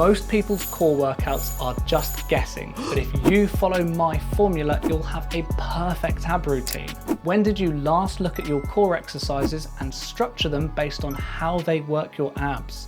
Most people's core workouts are just guessing, but if you follow my formula, you'll have a perfect ab routine. When did you last look at your core exercises and structure them based on how they work your abs?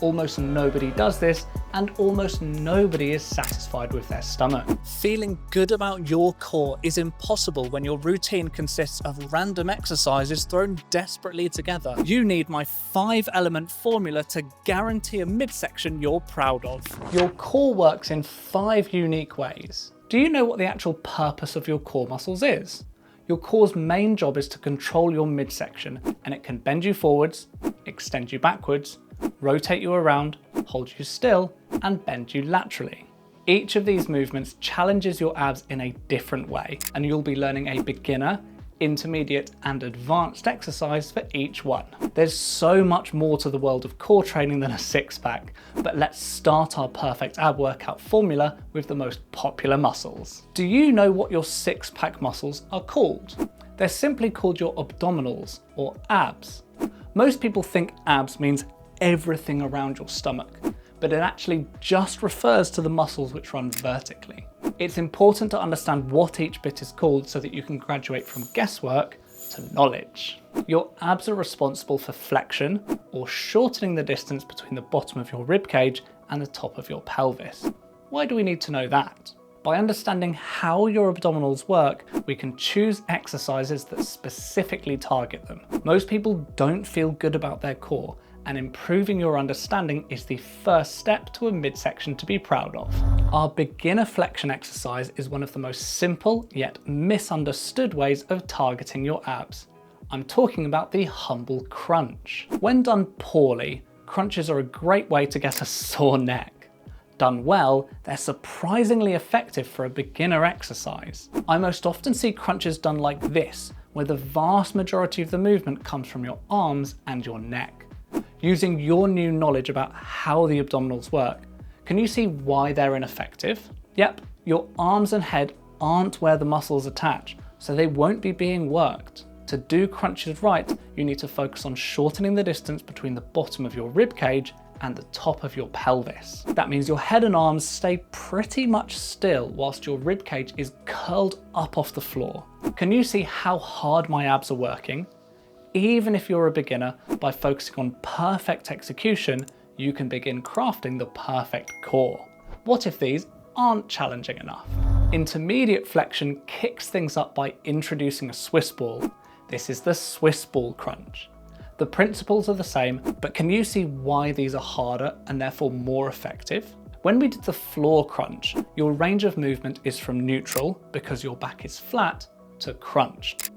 Almost nobody does this, and almost nobody is satisfied with their stomach. Feeling good about your core is impossible when your routine consists of random exercises thrown desperately together. You need my 5-element formula to guarantee a midsection you're proud of. Your core works in 5 unique ways. Do you know what the actual purpose of your core muscles is? Your core's main job is to control your midsection, and it can bend you forwards, extend you backwards, rotate you around, hold you still, and bend you laterally. Each of these movements challenges your abs in a different way, and you'll be learning a beginner, intermediate, and advanced exercise for each one. There's so much more to the world of core training than a six-pack, but let's start our perfect ab workout formula with the most popular muscles. Do you know what your six-pack muscles are called? They're simply called your abdominals, or abs. Most people think abs means everything around your stomach, but it actually just refers to the muscles which run vertically. It's important to understand what each bit is called so that you can graduate from guesswork to knowledge. Your abs are responsible for flexion, or shortening the distance between the bottom of your rib cage and the top of your pelvis. Why do we need to know that? By understanding how your abdominals work, we can choose exercises that specifically target them. Most people don't feel good about their core, and improving your understanding is the first step to a midsection to be proud of. Our beginner flexion exercise is one of the most simple yet misunderstood ways of targeting your abs. I'm talking about the humble crunch. When done poorly, crunches are a great way to get a sore neck. Done well, they're surprisingly effective for a beginner exercise. I most often see crunches done like this, where the vast majority of the movement comes from your arms and your neck. Using your new knowledge about how the abdominals work, can you see why they're ineffective? Yep, your arms and head aren't where the muscles attach, so they won't be being worked. To do crunches right, you need to focus on shortening the distance between the bottom of your rib cage and the top of your pelvis. That means your head and arms stay pretty much still whilst your rib cage is curled up off the floor. Can you see how hard my abs are working? Even if you're a beginner, by focusing on perfect execution, you can begin crafting the perfect core. What if these aren't challenging enough? Intermediate flexion kicks things up by introducing a Swiss ball. This is the Swiss ball crunch. The principles are the same, but can you see why these are harder and therefore more effective? When we did the floor crunch, your range of movement is from neutral, because your back is flat, to crunched.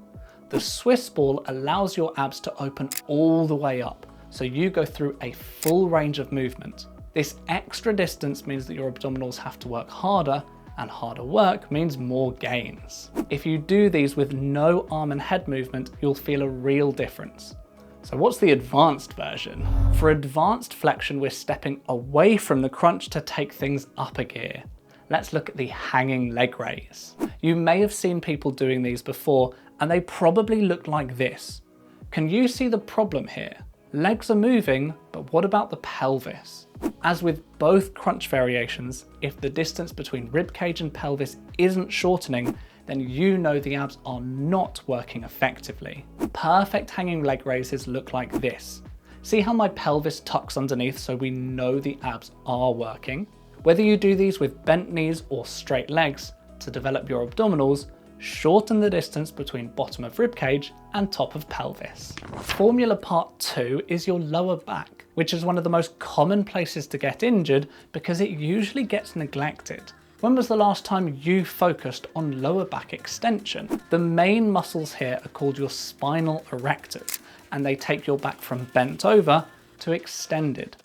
The Swiss ball allows your abs to open all the way up, so you go through a full range of movement. This extra distance means that your abdominals have to work harder, and harder work means more gains. If you do these with no arm and head movement, you'll feel a real difference. So what's the advanced version? For advanced flexion, we're stepping away from the crunch to take things up a gear. Let's look at the hanging leg raise. You may have seen people doing these before, and they probably look like this. Can you see the problem here? Legs are moving, but what about the pelvis? As with both crunch variations, if the distance between ribcage and pelvis isn't shortening, then you know the abs are not working effectively. Perfect hanging leg raises look like this. See how my pelvis tucks underneath so we know the abs are working? Whether you do these with bent knees or straight legs, to develop your abdominals, shorten the distance between bottom of ribcage and top of pelvis. Formula part 2 is your lower back, which is one of the most common places to get injured because it usually gets neglected. When was the last time you focused on lower back extension? The main muscles here are called your spinal erectors, and they take your back from bent over to extended.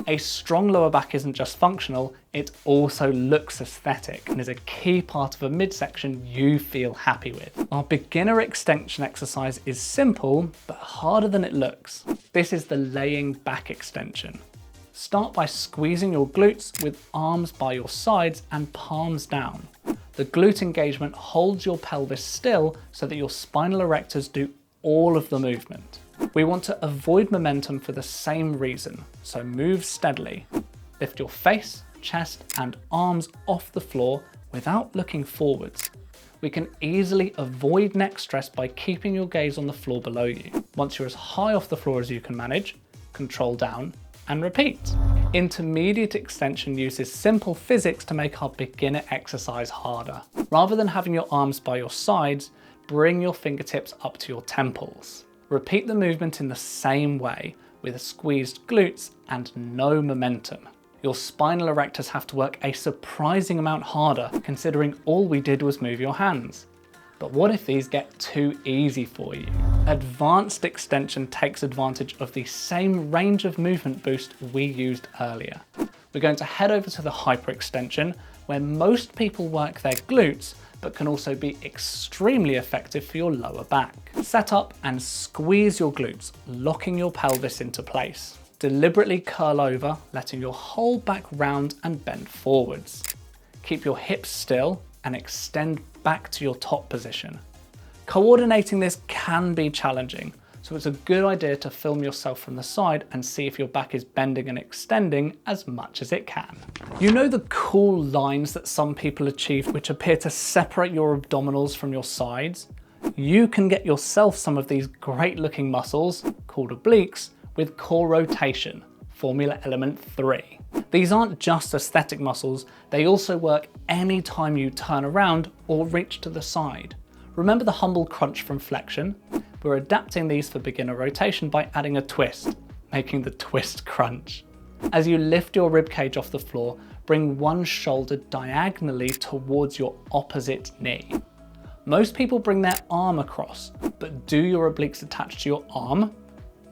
A strong lower back isn't just functional, it also looks aesthetic and is a key part of a midsection you feel happy with. Our beginner extension exercise is simple, but harder than it looks. This is the laying back extension. Start by squeezing your glutes with arms by your sides and palms down. The glute engagement holds your pelvis still so that your spinal erectors do all of the movement. We want to avoid momentum for the same reason, so move steadily. Lift your face, chest and arms off the floor without looking forwards. We can easily avoid neck stress by keeping your gaze on the floor below you. Once you're as high off the floor as you can manage, control down and repeat. Intermediate extension uses simple physics to make our beginner exercise harder. Rather than having your arms by your sides, bring your fingertips up to your temples. Repeat the movement in the same way with squeezed glutes and no momentum. Your spinal erectors have to work a surprising amount harder considering all we did was move your hands. But what if these get too easy for you? Advanced extension takes advantage of the same range of movement boost we used earlier. We're going to head over to the hyperextension, where most people work their glutes, but can also be extremely effective for your lower back. Set up and squeeze your glutes, locking your pelvis into place. Deliberately curl over, letting your whole back round and bend forwards. Keep your hips still and extend back to your top position. Coordinating this can be challenging, so it's a good idea to film yourself from the side and see if your back is bending and extending as much as it can. You know the cool lines that some people achieve which appear to separate your abdominals from your sides? You can get yourself some of these great looking muscles, called obliques, with core rotation, formula element 3. These aren't just aesthetic muscles, they also work anytime you turn around or reach to the side. Remember the humble crunch from flexion? We're adapting these for beginner rotation by adding a twist, making the twist crunch. As you lift your ribcage off the floor, bring one shoulder diagonally towards your opposite knee. Most people bring their arm across, but do your obliques attach to your arm?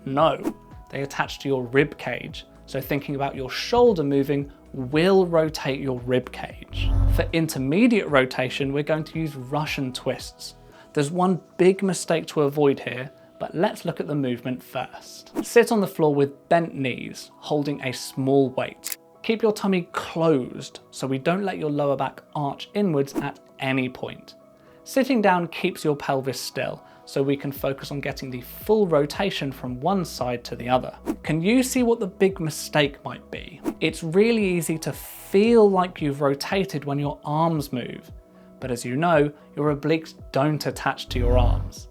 No, they attach to your ribcage. So thinking about your shoulder moving will rotate your rib cage. For intermediate rotation, we're going to use Russian twists. There's one big mistake to avoid here, but let's look at the movement first. Sit on the floor with bent knees, holding a small weight. Keep your tummy closed so we don't let your lower back arch inwards at any point. Sitting down keeps your pelvis still, so we can focus on getting the full rotation from one side to the other. Can you see what the big mistake might be? It's really easy to feel like you've rotated when your arms move, but as you know, your obliques don't attach to your arms.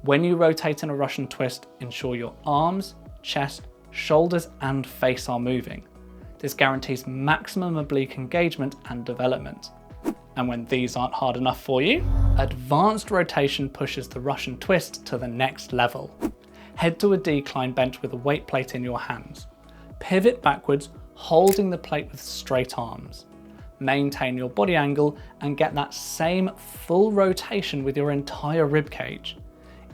When you rotate in a Russian twist, ensure your arms, chest, shoulders and face are moving. This guarantees maximum oblique engagement and development. And when these aren't hard enough for you, advanced rotation pushes the Russian twist to the next level. Head to a decline bench with a weight plate in your hands. Pivot backwards, holding the plate with straight arms. Maintain your body angle and get that same full rotation with your entire rib cage.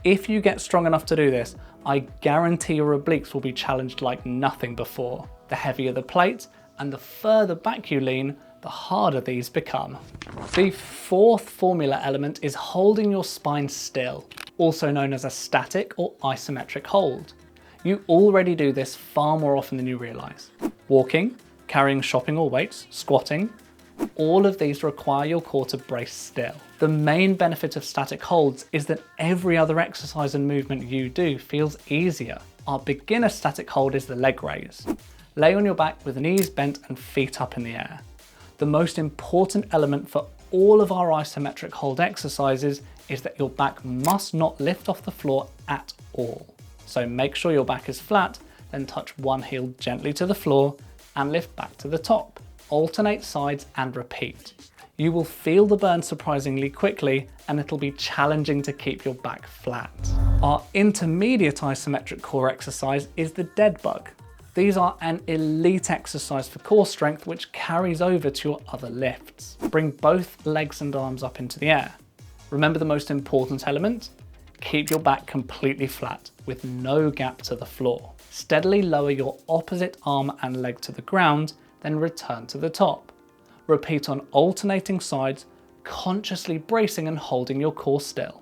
If you get strong enough to do this, I guarantee your obliques will be challenged like nothing before. The heavier the plate and the further back you lean, the harder these become. The fourth formula element is holding your spine still, also known as a static or isometric hold. You already do this far more often than you realize. Walking, carrying shopping or weights, squatting, all of these require your core to brace still. The main benefit of static holds is that every other exercise and movement you do feels easier. Our beginner static hold is the leg raise. Lay on your back with knees bent and feet up in the air. The most important element for all of our isometric hold exercises is that your back must not lift off the floor at all. So make sure your back is flat, then touch one heel gently to the floor and lift back to the top. Alternate sides and repeat. You will feel the burn surprisingly quickly and it'll be challenging to keep your back flat. Our intermediate isometric core exercise is the dead bug. These are an elite exercise for core strength which carries over to your other lifts. Bring both legs and arms up into the air. Remember the most important element? Keep your back completely flat with no gap to the floor. Steadily lower your opposite arm and leg to the ground, then return to the top. Repeat on alternating sides, consciously bracing and holding your core still.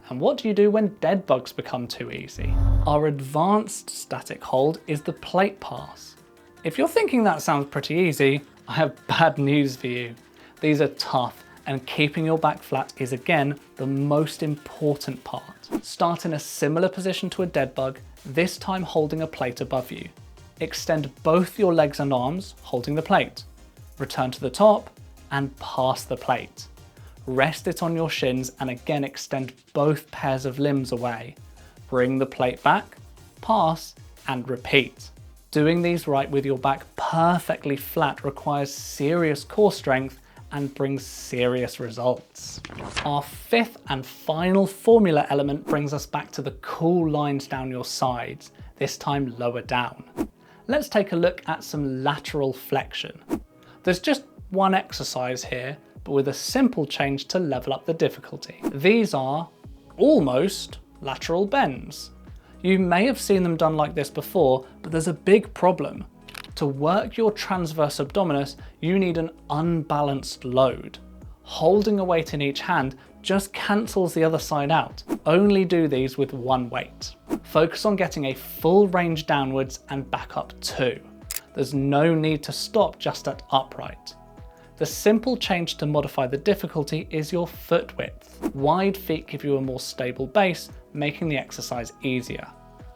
And what do you do when dead bugs become too easy? Our advanced static hold is the plate pass. If you're thinking that sounds pretty easy, I have bad news for you. These are tough and keeping your back flat is again the most important part. Start in a similar position to a dead bug, this time holding a plate above you. Extend both your legs and arms, holding the plate. Return to the top and pass the plate. Rest it on your shins and again extend both pairs of limbs away. Bring the plate back, pass, and repeat. Doing these right with your back perfectly flat requires serious core strength and brings serious results. Our fifth and final formula element brings us back to the cool lines down your sides, this time lower down. Let's take a look at some lateral flexion. There's just one exercise here, but with a simple change to level up the difficulty. These are almost lateral bends. You may have seen them done like this before, but there's a big problem. To work your transverse abdominis, you need an unbalanced load. Holding a weight in each hand just cancels the other side out. Only do these with one weight. Focus on getting a full range downwards and back up too. There's no need to stop just at upright. The simple change to modify the difficulty is your foot width. Wide feet give you a more stable base, making the exercise easier.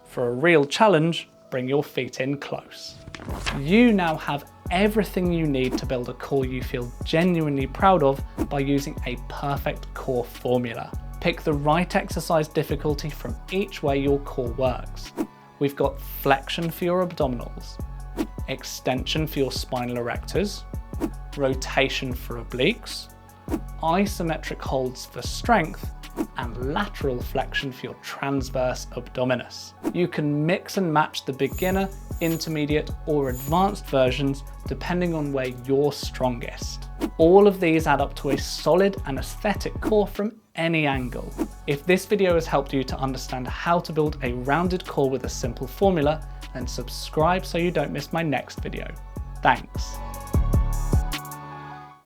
For a real challenge, bring your feet in close. You now have everything you need to build a core you feel genuinely proud of by using a perfect core formula. Pick the right exercise difficulty from each way your core works. We've got flexion for your abdominals, extension for your spinal erectors, rotation for obliques, isometric holds for strength, and lateral flexion for your transverse abdominus. You can mix and match the beginner, intermediate, or advanced versions depending on where you're strongest. All of these add up to a solid and aesthetic core from any angle. If this video has helped you to understand how to build a rounded core with a simple formula, then subscribe so you don't miss my next video. Thanks.